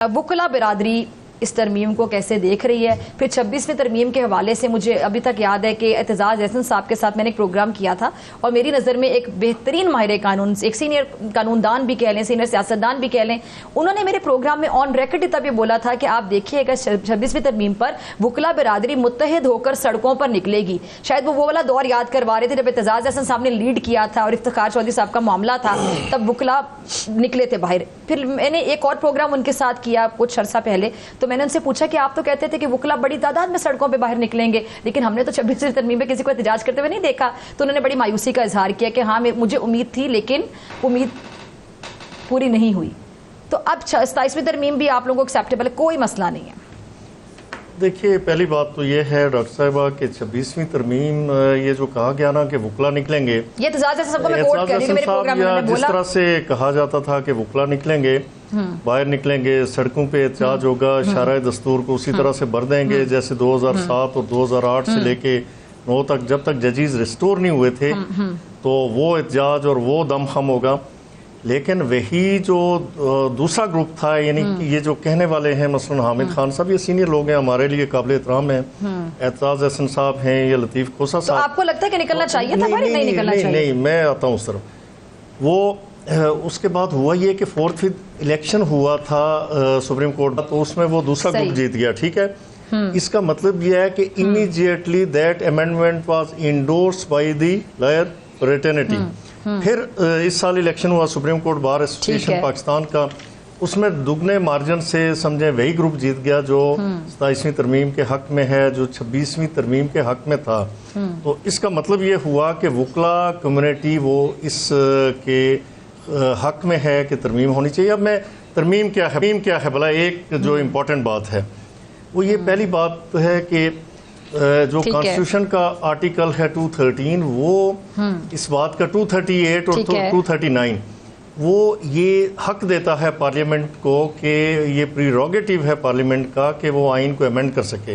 वकला बिरादरी इस तरमीम को कैसे देख रही है। फिर 26वीं तरमीम के हवाले से मुझे अभी तक याद है कि एतजाज एहसन साहब के साथ मैंने एक प्रोग्राम किया था और मेरी नज़र में एक बेहतरीन माहिर कानून, एक सीनियर कानूनदान भी कह लें, सीनियर सियासतदान भी कह लें, उन्होंने मेरे प्रोग्राम में ऑन रिकॉर्ड तब ये बोला था कि आप देखिएगा 26वीं तरमीम पर वकला बिरादरी मुत्तहिद होकर सड़कों पर निकलेगी। शायद वो वाला दौर याद करवा रहे थे जब एतजाज एहसन साहब ने लीड किया था और इफ्तिखार चौधरी साहब का मामला था, तब वकला निकले थे बाहर। फिर मैंने एक और प्रोग्राम उनके साथ किया कुछ अर्सा पहले, तो मैंने उनसे पूछा कि आप तो कहते थे कि वकला बड़ी तादाद में सड़कों पे बाहर निकलेंगे, लेकिन हमने तो 26वीं तरमीम में किसी को एहतजाज करते हुए नहीं देखा। तो उन्होंने बड़ी मायूसी का इजहार किया कि हाँ मुझे उम्मीद थी लेकिन उम्मीद पूरी नहीं हुई। तो अब 27वीं तरमीम भी आप लोगों को एक्सेप्टेबल है, कोई मसला नहीं है। देखिए, पहली बात तो ये है डॉक्टर साहिबा कि 26वीं तरमीम ये जो कहा गया ना कि वकला निकलेंगे, ये एतजाज एहसन साहब को मैं कोट कर रही हूं, मेरे प्रोग्राम में मैंने बोला जिस तरह से कहा जाता था कि वकला निकलेंगे, बाहर निकलेंगे, सड़कों पे एहतजाज होगा, शारा दस्तूर को उसी तरह से भर देंगे जैसे 2007 और 2008 से लेके 9 तक, जब तक जजीज रिस्टोर नहीं हुए थे तो वो एहतजाज और वो दमखम होगा। लेकिन वही जो दूसरा ग्रुप था, यानी कि ये जो कहने वाले हैं, मसलन हामिद खान साहब, ये सीनियर लोग हैं, हमारे लिए काबिल एहतराम हैं, एतजाज एहसन साहब हैं, या लतीफ़ खोसा साहब। तो आपको लगता है कि निकलना चाहिए था? नहीं निकलना चाहिए। नहीं, मैं आता हूँ उस तरफ। वो उसके बाद हुआ ये कि 4th इलेक्शन हुआ था सुप्रीम कोर्ट, तो उसमें वो दूसरा ग्रुप जीत गया, ठीक है। इसका मतलब ये है कि immediately that amendment was endorsed by the lawyer fraternity. फिर इस साल इलेक्शन हुआ supreme court bar association Pakistan का, उसमें दुगने मार्जिन से समझे वही ग्रुप जीत गया जो 27वीं तरमीम के हक में है, जो 26वीं तरमीम के हक में था। तो इसका मतलब ये हुआ कि वकला कम्युनिटी वो इस के हक में है कि तरमीम होनी चाहिए। अब मैं तरमीम क्या है भला, एक जो इम्पोर्टेंट बात है वो ये पहली बात है कि जो कॉन्स्टिट्यूशन का आर्टिकल है 213, वो इस बात का 238 और 239 वो ये हक देता है पार्लियामेंट को कि ये प्रीरोगेटिव है पार्लियामेंट का कि वो आइन को अमेंड कर सके।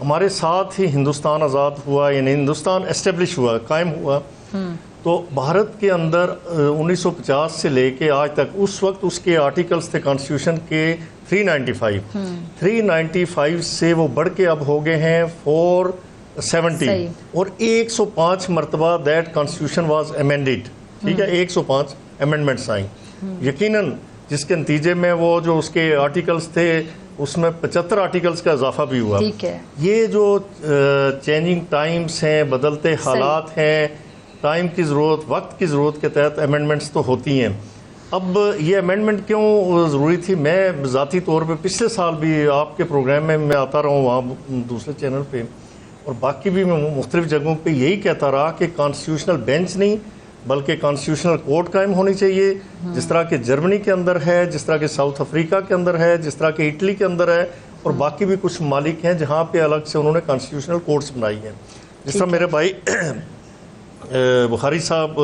हमारे साथ ही हिंदुस्तान आज़ाद हुआ, यानी हिंदुस्तान एस्टेब्लिश हुआ, कायम हुआ, तो भारत के अंदर 1950 से लेके आज तक उस वक्त उसके आर्टिकल्स थे कॉन्स्टिट्यूशन के 395 से वो बढ़ के अब हो गए हैं 470 और 105 मरतबा दैट कॉन्स्टिट्यूशन वाज अमेंडेड, ठीक है, 105 अमेंडमेंट्स आई यकीनन, जिसके नतीजे में वो जो उसके आर्टिकल्स थे उसमें 75 आर्टिकल्स का इजाफा भी हुआ। ये जो चेंजिंग टाइम्स हैं, बदलते हालात हैं, टाइम की ज़रूरत, वक्त की ज़रूरत के तहत अमेंडमेंट्स तो होती हैं। अब ये अमेंडमेंट क्यों ज़रूरी थी? मैं ज़ाती तौर पे पिछले साल भी आपके प्रोग्राम में मैं आता रहा हूँ, वहाँ दूसरे चैनल पे और बाकी भी मैं मुख्तलिफ जगहों पे यही कहता रहा कि कॉन्स्टिट्यूशनल बेंच नहीं बल्कि कॉन्स्टिट्यूशनल कोर्ट कायम होनी चाहिए, जिस तरह के जर्मनी के अंदर है, जिस तरह के साउथ अफ्रीका के अंदर है, जिस तरह के इटली के अंदर है, और बाकी भी कुछ ममालिक हैं जहाँ पे अलग से उन्होंने कॉन्स्टिट्यूशनल कोर्ट्स बनाई हैं। जिस तरह मेरे भाई बुखारी साहब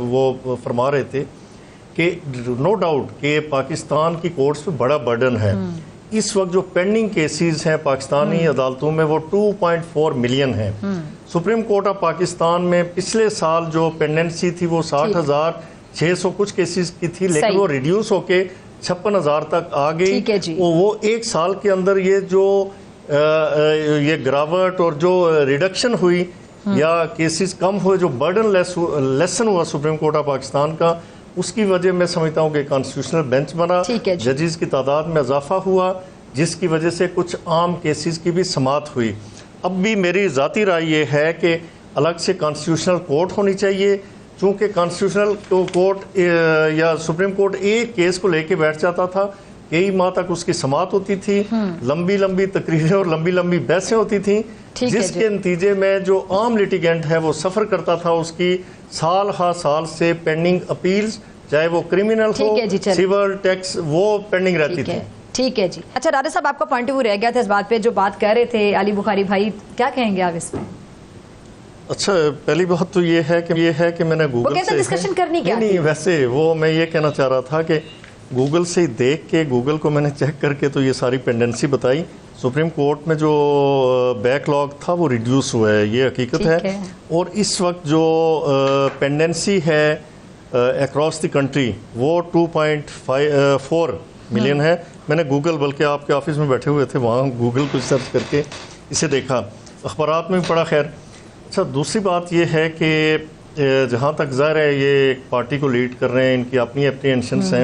वो फरमा रहे थे कि नो डाउट कि पाकिस्तान की कोर्ट्स पे बड़ा बर्डन है। इस वक्त जो पेंडिंग केसेस हैं पाकिस्तानी अदालतों में वो 2.4 मिलियन हैं। सुप्रीम कोर्ट ऑफ पाकिस्तान में पिछले साल जो पेंडेंसी थी वो 60,600 कुछ केसेस की थी, लेकिन वो रिड्यूस होके 56,000 तक आ गई। वो एक साल के अंदर ये जो ये गिरावट और जो रिडक्शन हुई या केसेस कम हुए, जो बर्डन लेसन हुआ सुप्रीम कोर्ट ऑफ पाकिस्तान का, उसकी वजह मैं समझता हूँ कि कॉन्स्टिट्यूशनल बेंच बना, जजेस की तादाद में इजाफा हुआ, जिसकी वजह से कुछ आम केसेस की भी समाअत हुई। अब भी मेरी ज़ाती राय ये है कि अलग से कॉन्स्टिट्यूशनल कोर्ट होनी चाहिए, चूँकि कॉन्स्टिट्यूशनल कोर्ट या सुप्रीम कोर्ट एक केस को लेके बैठ जाता था, कई माह तक उसकी समाअत होती थी, लंबी लंबी तकरीरें और लंबी लंबी बहसें होती थी, जिसके नतीजे में जो आम लिटिगेंट है वो सफ़र करता था, उसकी साल हा साल से पेंडिंग अपील्स, चाहे वो क्रिमिनल हो, सिविल, टैक्स, वो पेंडिंग रहती थी। ठीक है जी। अच्छा राजा साहब, आपका पॉइंट ऑफ व्यू रह गया था इस बात पे जो बात कह रहे थे अली बुखारी भाई, क्या कहेंगे आप इसमें? अच्छा, पहली बात तो ये है कि मैंने गूगल से डिस्कशन करनी क्या नहीं, वैसे वो मैं ये कहना चाह रहा था कि गूगल से देख के, गूगल को मैंने चेक करके तो ये सारी पेंडेंसी बताई। सुप्रीम कोर्ट में जो बैकलॉग था वो रिड्यूस हुआ है, ये हकीकत है। और इस वक्त जो पेंडेंसी है अक्रॉस द कंट्री वो 2.4 मिलियन है, میں نے گوگل، بلکہ آپ کے آفس میں بیٹھے ہوئے تھے وہاں گوگل کو سرچ کر کے اسے دیکھا، اخبارات میں بھی پڑھا. خیر اچھا، دوسری بات یہ ہے کہ جہاں تک ظاہر ہے یہ ایک پارٹی کو لیڈ کر رہے ہیں، ان کی اپنی اپریہنشنس ہیں،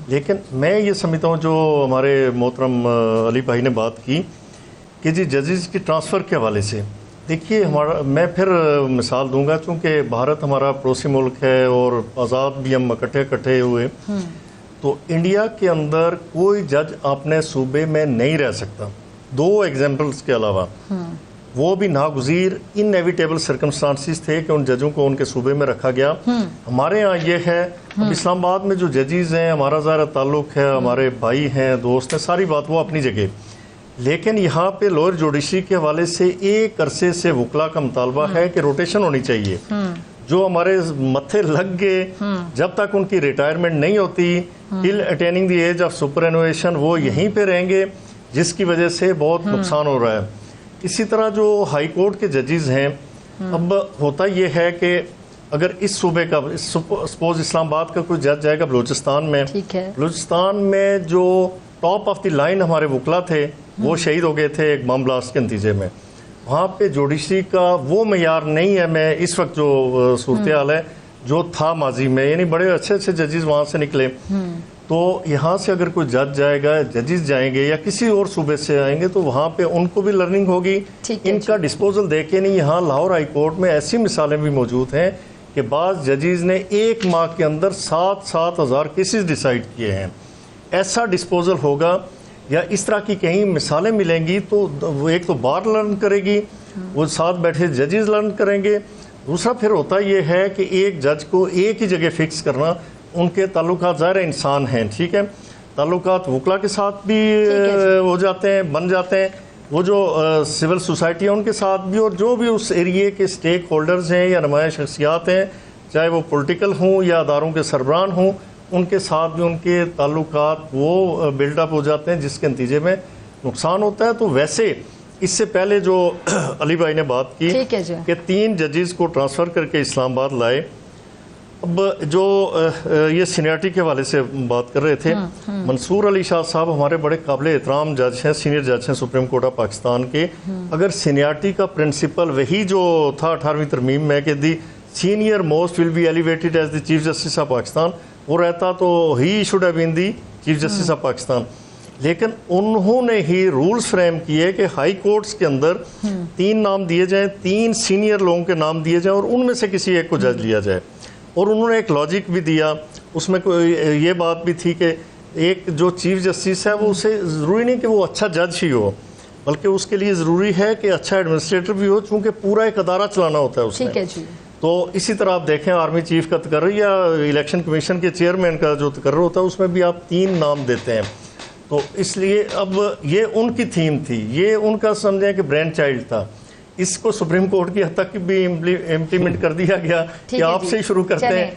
لیکن میں یہ سمجھتا ہوں جو ہمارے محترم علی بھائی نے بات کی کہ جی ججز کی ٹرانسفر کے حوالے سے، دیکھیے ہمارا، میں پھر مثال دوں گا، چونکہ بھارت ہمارا پڑوسی ملک ہے اور آزاد بھی ہم اکٹھے ہوئے، تو انڈیا کے اندر کوئی جج اپنے صوبے میں نہیں رہ سکتا، 2 ایگزامپلس کے علاوہ. وہ بھی ناگزیر انیویٹیبل سرکمسٹانسز تھے کہ ان ججوں کو ان کے صوبے میں رکھا گیا. ہمارے ہاں یہ ہے، اب اسلام آباد میں جو ججز ہیں ہمارا ظاہر تعلق ہے، ہمارے بھائی ہیں، دوست ہیں، ساری بات وہ اپنی جگہ، لیکن یہاں پہ لوئر جوڈیشری کے حوالے سے ایک عرصے سے وکلا کا مطالبہ ہے کہ روٹیشن ہونی چاہیے. جو ہمارے متھے لگ گئے جب تک ان کی ریٹائرمنٹ نہیں ہوتی، ٹل اٹیننگ دی ایج آف سپرانویشن، وہ یہیں پہ رہیں گے، جس کی وجہ سے بہت نقصان ہو رہا ہے. اسی طرح جو ہائی کورٹ کے ججز ہیں، اب ہوتا یہ ہے کہ اگر اس صوبے کا، سپوز اسلام آباد کا کوئی جج جائے گا بلوچستان میں، بلوچستان میں جو ٹاپ آف دی لائن ہمارے وکلا تھے وہ شہید ہو گئے تھے ایک بم بلاسٹ کے نتیجے میں. وہاں پہ جوڈیشری کا وہ معیار نہیں ہے، میں اس وقت جو صورتحال ہے جو تھا ماضی میں، یعنی بڑے اچھے ججز وہاں سے نکلے. تو یہاں سے اگر کوئی جج جائے گا، ججز جائیں گے یا کسی اور صوبے سے آئیں گے تو وہاں پہ ان کو بھی لرننگ ہوگی. ان کا ڈسپوزل دیکھے نہیں. یہاں لاہور ہائی کورٹ میں ایسی مثالیں بھی موجود ہیں کہ بعض ججز نے 1 ماہ کے اندر 7,000 کیسز ڈیسائیڈ کیے ہیں. ایسا ڈسپوزل ہوگا یا اس طرح کی کہیں مثالیں ملیں گی تو وہ ایک تو بار لرن کرے گی، وہ ساتھ بیٹھے ججز لرن کریں گے. دوسرا پھر ہوتا یہ ہے کہ ایک جج کو ایک ہی جگہ فکس کرنا، ان کے تعلقات ظاہر انسان ہیں، ٹھیک ہے، تعلقات وکلا کے ساتھ بھی ہو جاتے ہیں، بن جاتے ہیں، وہ جو سول سوسائٹی ہے ان کے ساتھ بھی، اور جو بھی اس ایریے کے سٹیک ہولڈرز ہیں یا نمایاں شخصیات ہیں، چاہے وہ پولیٹیکل ہوں یا اداروں کے سربراہ ہوں، ان کے ساتھ بھی ان کے تعلقات وہ بلڈ اپ ہو جاتے ہیں، جس کے نتیجے میں نقصان ہوتا ہے. تو ویسے اس سے پہلے جو علی بھائی نے بات کی کہ 3 ججز کو ٹرانسفر کر کے اسلام آباد لائے، اب جو یہ سینئرٹی کے حوالے سے بات کر رہے تھے، منصور علی شاہ صاحب ہمارے بڑے قابل احترام جج ہیں، سینئر جج ہیں سپریم کورٹ آف پاکستان کے. اگر سینئرٹی کا پرنسپل وہی جو تھا 18ویں ترمیم میں کہ دی senior most will be elevated as the chief justice of Pakistan, وہ رہتا تو he should have been the chief justice of Pakistan. لیکن انہوں نے ہی رولز فریم کیے کہ ہائی کورٹس کے اندر 3 نام دیے جائیں، 3 سینئر لوگوں کے نام دیے جائیں اور ان میں سے کسی ایک کو جج لیا جائے. اور انہوں نے ایک لاجک بھی دیا، اس میں کوئی یہ بات بھی تھی کہ ایک جو چیف جسٹس ہے وہ اسے ضروری نہیں کہ وہ اچھا جج ہی ہو، بلکہ اس کے لیے ضروری ہے کہ اچھا ایڈمنسٹریٹر بھی ہو، چونکہ پورا ایک ادارہ چلانا ہوتا ہے اس میں. تو اسی طرح آپ دیکھیں آرمی چیف کا تقرر یا الیکشن کمیشن کے چیئرمین کا جو تقرر ہوتا ہے اس میں بھی آپ 3 نام دیتے ہیں. تو اس لیے اب یہ ان کی تھیم تھی، یہ ان کا سمجھیں کہ برین چائلڈ تھا. اس کو سپریم کورٹ کی حد تک بھی امپلیمنٹ کر دیا گیا کہ آپ سے ہی شروع کرتے ہیں.